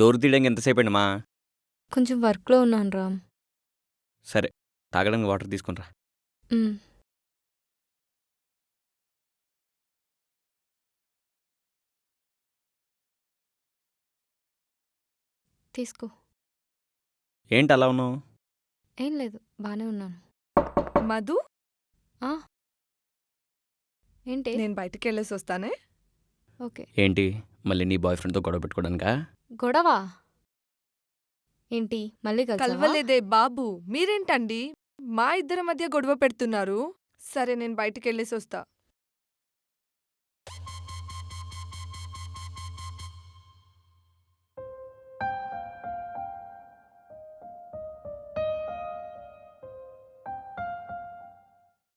Door తీయడానికి ఎంతసేపండి మా? కొంచెం వర్క్లో ఉన్నాను రామ్. సరే, తాగడానికి వాటర్ తీసుకునిరా. ఉమ్, తీసుకో. ఏంటి అలా ఉన్నావు? ఏం లేదు, బాగానే ఉన్నాను. మధు, ఆ, ఏంటి? నేను బయటికి వెళ్ళేసి వస్తానే. ఓకే. ఏంటి మళ్ళీ నీ బాయ్ ఫ్రెండ్తో గొడవ పెట్టుకోవడానికా? గొడవ ఏంటి? మళ్ళీ కలిసావా? కలవలేదే బాబు, మీరేంటండి మా ఇద్దరి మధ్య గొడవ పెడుతున్నారు? సరే, నేను బయటికి వెళ్ళేసి వస్తా.